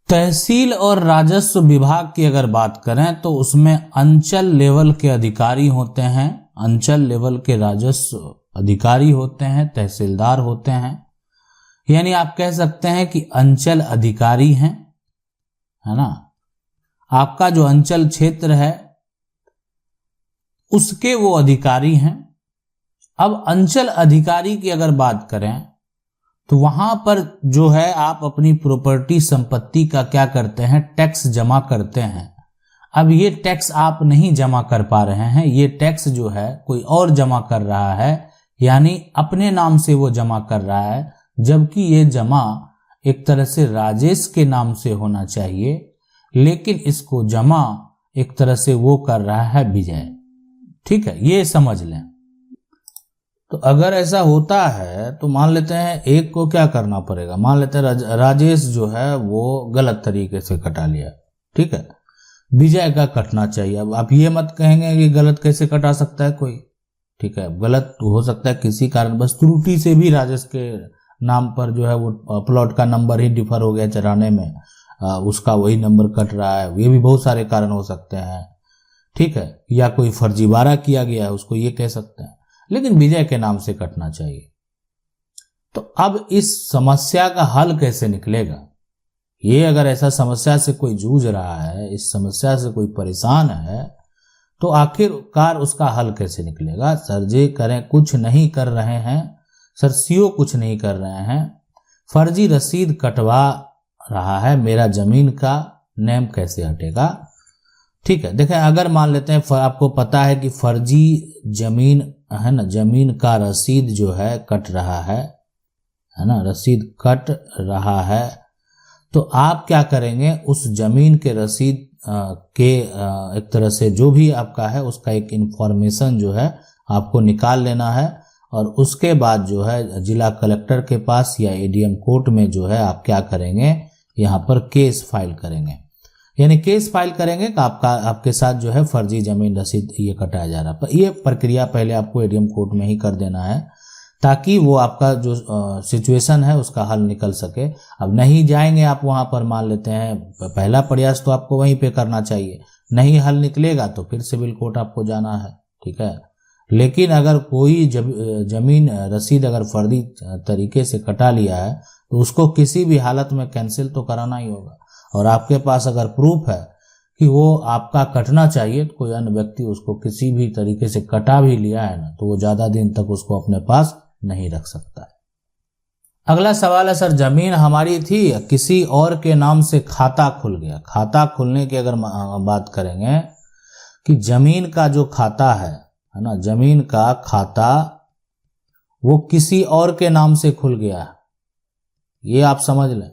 तहसील और राजस्व विभाग की अगर बात करें तो उसमें अंचल लेवल के अधिकारी होते हैं, अंचल लेवल के राजस्व अधिकारी होते हैं, तहसीलदार होते हैं। यानी आप कह सकते हैं कि अंचल अधिकारी हैं, है ना। आपका जो अंचल क्षेत्र है उसके वो अधिकारी हैं। अब अंचल अधिकारी की अगर बात करें तो वहां पर जो है आप अपनी प्रॉपर्टी संपत्ति का क्या करते हैं, टैक्स जमा करते हैं। अब ये टैक्स आप नहीं जमा कर पा रहे हैं, ये टैक्स जो है कोई और जमा कर रहा है, यानी अपने नाम से वो जमा कर रहा है, जबकि ये जमा एक तरह से राजेश के नाम से होना चाहिए, लेकिन इसको जमा एक तरह से वो कर रहा है विजय। ठीक है, ये समझ लें। तो अगर ऐसा होता है तो मान लेते हैं एक को क्या करना पड़ेगा, मान लेते हैं राजेश जो है वो गलत तरीके से कटा लिया, ठीक है, विजय का कटना चाहिए। अब आप ये मत कहेंगे कि गलत कैसे कटा सकता है कोई, ठीक है, गलत हो सकता है किसी कारण बस त्रुटि से भी राजेश के नाम पर जो है वो प्लॉट का नंबर ही डिफर हो गया चढ़ाने में, उसका वही नंबर कट रहा है, ये भी बहुत सारे कारण हो सकते हैं, ठीक है, या कोई फर्जीवाड़ा किया गया है उसको ये कह सकते हैं, लेकिन विजय के नाम से कटना चाहिए। तो अब इस समस्या का हल कैसे निकलेगा, ये अगर ऐसा समस्या से कोई जूझ रहा है, इस समस्या से कोई परेशान है, तो आखिरकार उसका हल कैसे निकलेगा। सर जी करें कुछ नहीं कर रहे हैं, सर सीओ कुछ नहीं कर रहे हैं, फर्जी रसीद कटवा रहा है, मेरा जमीन का नेम कैसे हटेगा। ठीक है, देखें अगर मान लेते हैं आपको पता है कि फर्जी जमीन है ना, जमीन का रसीद जो है कट रहा है ना, रसीद कट रहा है, तो आप क्या करेंगे, उस जमीन के रसीद के एक तरह से जो भी आपका है उसका एक इंफॉर्मेशन जो है आपको निकाल लेना है, और उसके बाद जो है जिला कलेक्टर के पास या एडीएम कोर्ट में जो है आप क्या करेंगे, यहाँ पर केस फाइल करेंगे। यानी केस फाइल करेंगे कि आपके साथ जो है फर्जी जमीन रसीद ये कटाया जा रहा है। पर ये प्रक्रिया पहले आपको एडीएम कोर्ट में ही कर देना है, ताकि वो आपका जो सिचुएशन है उसका हल निकल सके। अब नहीं जाएंगे आप वहां पर, मान लेते हैं पहला प्रयास तो आपको वहीं पे करना चाहिए, नहीं हल निकलेगा तो फिर सिविल कोर्ट आपको जाना है, ठीक है। लेकिन अगर कोई जमीन रसीद अगर फर्जी तरीके से कटा लिया है तो उसको किसी भी हालत में कैंसिल तो कराना ही होगा, और आपके पास अगर प्रूफ है कि वो आपका कटना चाहिए, तो कोई अन्य व्यक्ति उसको किसी भी तरीके से कटा भी लिया है ना, तो वो ज्यादा दिन तक उसको अपने पास नहीं रख सकता है। अगला सवाल है, सर जमीन हमारी थी, किसी और के नाम से खाता खुल गया। खाता खुलने की अगर बात करेंगे कि जमीन का जो खाता है ना, जमीन का खाता वो किसी और के नाम से खुल गया है, ये आप समझ लें।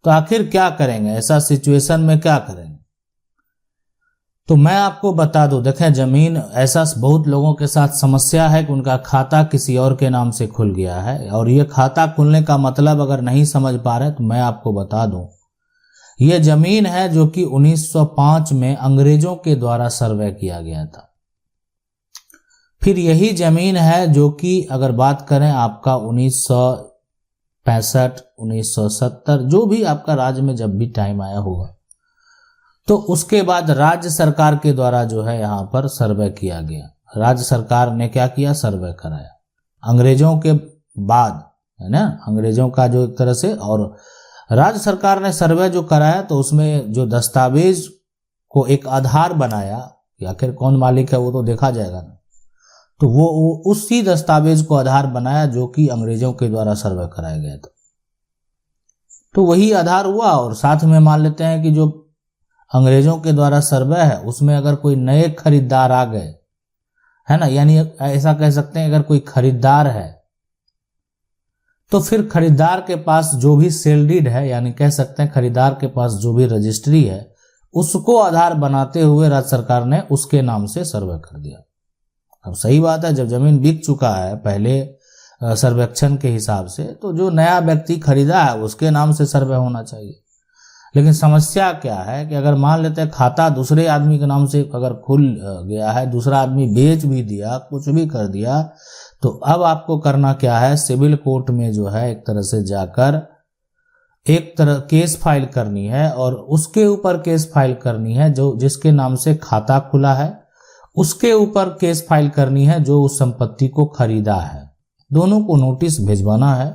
तो आखिर क्या करेंगे ऐसा सिचुएशन में, क्या करेंगे? तो मैं आपको बता दूं, देखें जमीन ऐसा बहुत लोगों के साथ समस्या है कि उनका खाता किसी और के नाम से खुल गया है, और ये खाता खुलने का मतलब अगर नहीं समझ पा रहे तो मैं आपको बता दूं, ये जमीन है जो कि 1905 में अंग्रेजों के द्वारा सर्वे किया गया था। फिर यही जमीन है जो कि अगर बात करें आपका 1965, 1970 जो भी आपका राज्य में जब भी टाइम आया होगा, तो उसके बाद राज्य सरकार के द्वारा जो है यहाँ पर सर्वे किया गया। राज्य सरकार ने क्या किया, सर्वे कराया अंग्रेजों के बाद, है ना, अंग्रेजों का जो एक तरह से, और राज्य सरकार ने सर्वे जो कराया तो उसमें जो दस्तावेज को एक आधार बनाया कि आखिर कौन मालिक है वो तो देखा जाएगा ना, तो वो उसी दस्तावेज को आधार बनाया जो कि अंग्रेजों के द्वारा सर्वे कराया गया था। तो वही आधार हुआ, और साथ में मान लेते हैं कि जो अंग्रेजों के द्वारा सर्वे है उसमें अगर कोई नए खरीदार आ गए, है ना, यानी ऐसा कह सकते हैं अगर कोई खरीदार है तो फिर खरीदार के पास जो भी सेल डीड है, यानी कह सकते हैं खरीदार के पास जो भी रजिस्ट्री है उसको आधार बनाते हुए राज्य सरकार ने उसके नाम से सर्वे कर दिया। अब सही बात है, जब जमीन बिक चुका है पहले सर्वेक्षण के हिसाब से, तो जो नया व्यक्ति खरीदा है उसके नाम से सर्वे होना चाहिए। लेकिन समस्या क्या है कि अगर मान लेते हैं खाता दूसरे आदमी के नाम से अगर खुल गया है, दूसरा आदमी बेच भी दिया, कुछ भी कर दिया, तो अब आपको करना क्या है, सिविल कोर्ट में जो है एक तरह से जाकर एक तरह केस फाइल करनी है और उसके ऊपर केस फाइल करनी है जो जिसके नाम से खाता खुला है, उसके ऊपर केस फाइल करनी है जो उस संपत्ति को खरीदा है। दोनों को नोटिस भिजवाना है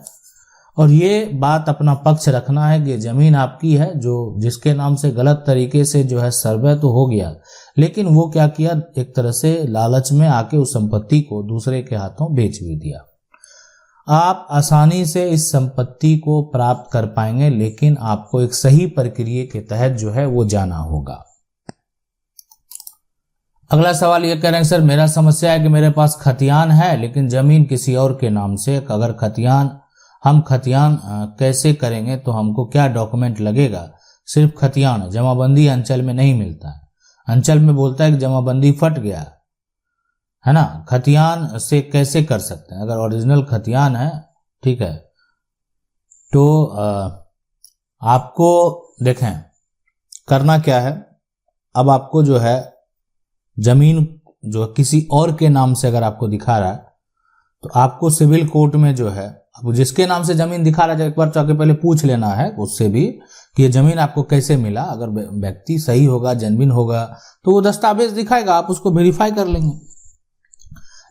और ये बात अपना पक्ष रखना है कि जमीन आपकी है, जो जिसके नाम से गलत तरीके से जो है सर्वे तो हो गया, लेकिन वो क्या किया, एक तरह से लालच में आके उस संपत्ति को दूसरे के हाथों बेच भी दिया। आप आसानी से इस संपत्ति को प्राप्त कर पाएंगे, लेकिन आपको एक सही प्रक्रिया के तहत जो है वो जाना होगा। अगला सवाल ये कह रहे हैं सर, मेरा समस्या है कि मेरे पास खतियान है लेकिन जमीन किसी और के नाम से। अगर हम खतियान कैसे करेंगे तो हमको क्या डॉक्यूमेंट लगेगा? सिर्फ खतियान, जमाबंदी अंचल में नहीं मिलता है। अंचल में बोलता है कि जमाबंदी फट गया है ना। खतियान से कैसे कर सकते हैं? अगर ओरिजिनल खतियान है, ठीक है, तो आपको देखें करना क्या है। अब आपको जो है जमीन जो किसी और के नाम से अगर आपको दिखा रहा है तो आपको सिविल कोर्ट में जो है, अब जिसके नाम से जमीन दिखा रहा है एक बार जाके पहले पूछ लेना है उससे भी कि ये जमीन आपको कैसे मिला। अगर व्यक्ति सही होगा, जेन्युइन होगा, तो वो दस्तावेज दिखाएगा, आप उसको वेरीफाई कर लेंगे।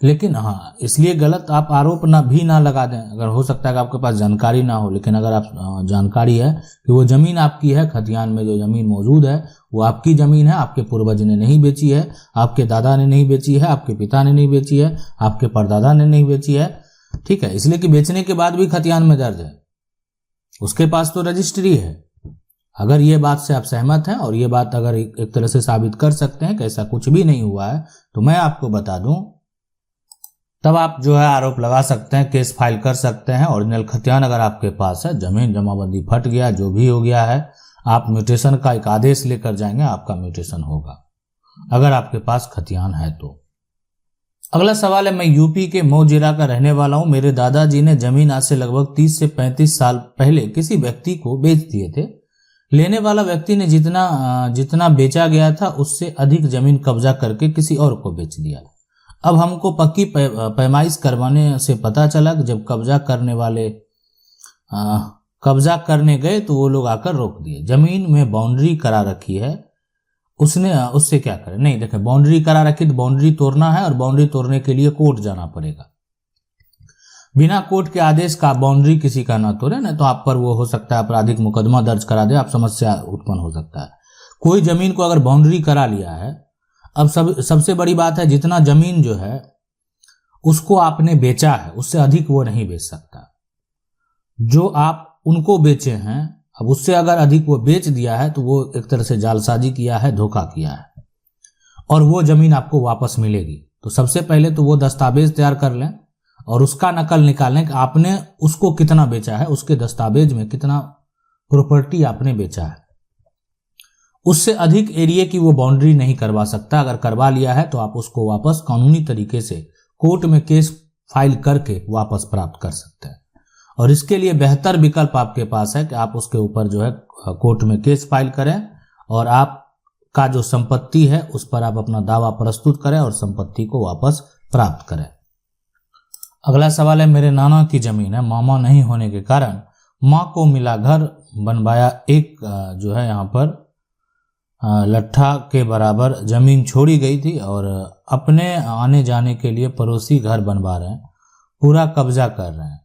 लेकिन हाँ, इसलिए गलत आप आरोप ना लगा दें। अगर हो सकता है कि आपके पास जानकारी ना हो, लेकिन अगर आप जानकारी है कि वो जमीन आपकी है, खतियान में जो जमीन मौजूद है वो आपकी जमीन है, आपके पूर्वज ने नहीं बेची है, आपके दादा ने नहीं बेची है, आपके पिता ने नहीं बेची है, आपके परदादा ने नहीं बेची है, ठीक है, इसलिए कि बेचने के बाद भी खतियान में दर्ज है, उसके पास तो रजिस्ट्री है। अगर ये बात से आप सहमत हैं और ये बात अगर एक तरह से साबित कर सकते हैं कि ऐसा कुछ भी नहीं हुआ है, तो मैं आपको बता दूं, तब आप जो है आरोप लगा सकते हैं, केस फाइल कर सकते हैं। ओरिजिनल खतियान अगर आपके पास है, जमीन जमाबंदी फट गया, जो भी हो गया है, आप म्यूटेशन का एक आदेश लेकर जाएंगे, आपका म्यूटेशन होगा अगर आपके पास खतियान है तो। अगला सवाल है, मैं यूपी के मऊ जिला का रहने वाला हूं। मेरे दादाजी ने जमीन आज से लगभग 30 से 35 साल पहले किसी व्यक्ति को बेच दिए थे। लेने वाला व्यक्ति ने जितना बेचा गया था उससे अधिक जमीन कब्जा करके किसी और को बेच दिया। अब हमको पक्की पैमाइश करवाने से पता चला कि जब कब्जा करने गए तो वो लोग आकर रोक दिए। जमीन में बाउंड्री करा रखी है, उससे क्या करें? नहीं, देखें, बाउंड्री करा रखी तो बाउंड्री तोड़ना है और बाउंड्री तोड़ने के लिए कोर्ट जाना पड़ेगा। बिना कोर्ट के आदेश का बाउंड्री किसी का ना तोड़े, नहीं तो आप पर वो हो सकता है आपराधिक मुकदमा दर्ज करा दे, आप समस्या उत्पन्न हो सकता है। कोई जमीन को अगर बाउंड्री करा लिया है, अब सबसे बड़ी बात है, जितना जमीन जो है उसको आपने बेचा है उससे अधिक वो नहीं बेच सकता। जो आप उनको बेचे हैं, अब उससे अगर अधिक वो बेच दिया है तो वो एक तरह से जालसाजी किया है, धोखा किया है, और वो जमीन आपको वापस मिलेगी। तो सबसे पहले तो वो दस्तावेज तैयार कर लें और उसका नकल निकालें कि आपने उसको कितना बेचा है, उसके दस्तावेज में कितना प्रॉपर्टी आपने बेचा है। उससे अधिक एरिया की वो बाउंड्री नहीं करवा सकता। अगर करवा लिया है तो आप उसको वापस कानूनी तरीके से कोर्ट में केस फाइल करके वापस प्राप्त कर सकते हैं। और इसके लिए बेहतर विकल्प आपके पास है कि आप उसके ऊपर जो है कोर्ट में केस फाइल करें और आपका जो संपत्ति है उस पर आप अपना दावा प्रस्तुत करें और संपत्ति को वापस प्राप्त करें। अगला सवाल है, मेरे नाना की जमीन है, मामा नहीं होने के कारण माँ को मिला घर बनवाया, एक जो है यहाँ पर लट्ठा के बराबर जमीन छोड़ी गई थी और अपने आने जाने के लिए पड़ोसी घर बनवा रहे हैं, पूरा कब्जा कर रहे हैं,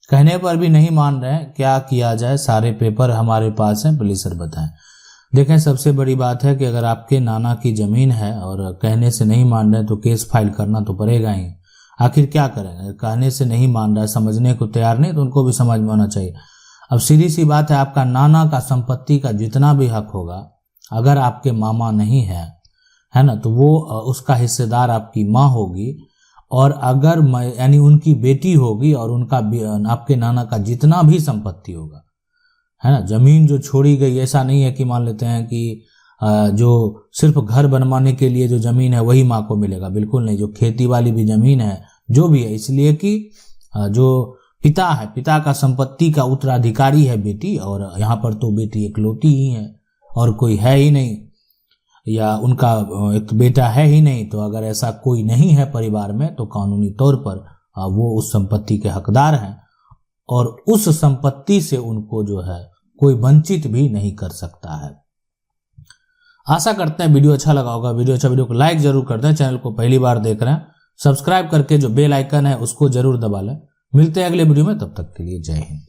कहने पर भी नहीं मान रहे हैं, क्या किया जाए? सारे पेपर हमारे पास हैं, प्लीज सर बताएं। देखें, सबसे बड़ी बात है कि अगर आपके नाना की जमीन है और कहने से नहीं मान रहे तो केस फाइल करना तो पड़ेगा ही। आखिर क्या करेंगे? कहने से नहीं मान रहा है, समझने को तैयार नहीं, तो उनको भी समझ में आना चाहिए। अब सीधी सी बात है, आपका नाना का संपत्ति का जितना भी हक होगा, अगर आपके मामा नहीं है ना, तो वो उसका हिस्सेदार आपकी माँ होगी, और अगर यानी उनकी बेटी होगी, और उनका आपके नाना का जितना भी संपत्ति होगा, है ना, जमीन जो छोड़ी गई, ऐसा नहीं है कि मान लेते हैं कि जो सिर्फ घर बनवाने के लिए जो जमीन है वही माँ को मिलेगा, बिल्कुल नहीं। जो खेती वाली भी जमीन है, जो भी है, इसलिए कि जो पिता है, पिता का संपत्ति का उत्तराधिकारी है बेटी, और यहाँ पर तो बेटी इकलौती ही है और कोई है ही नहीं, या उनका एक बेटा है ही नहीं। तो अगर ऐसा कोई नहीं है परिवार में तो कानूनी तौर पर वो उस संपत्ति के हकदार हैं और उस संपत्ति से उनको जो है कोई वंचित भी नहीं कर सकता है। आशा करते हैं वीडियो अच्छा लगा होगा। वीडियो को लाइक जरूर कर दें। चैनल को पहली बार देख रहे हैं, सब्सक्राइब करके जो बेल आइकन है उसको जरूर दबा लें। मिलते हैं अगले वीडियो में, तब तक के लिए जय हिंद।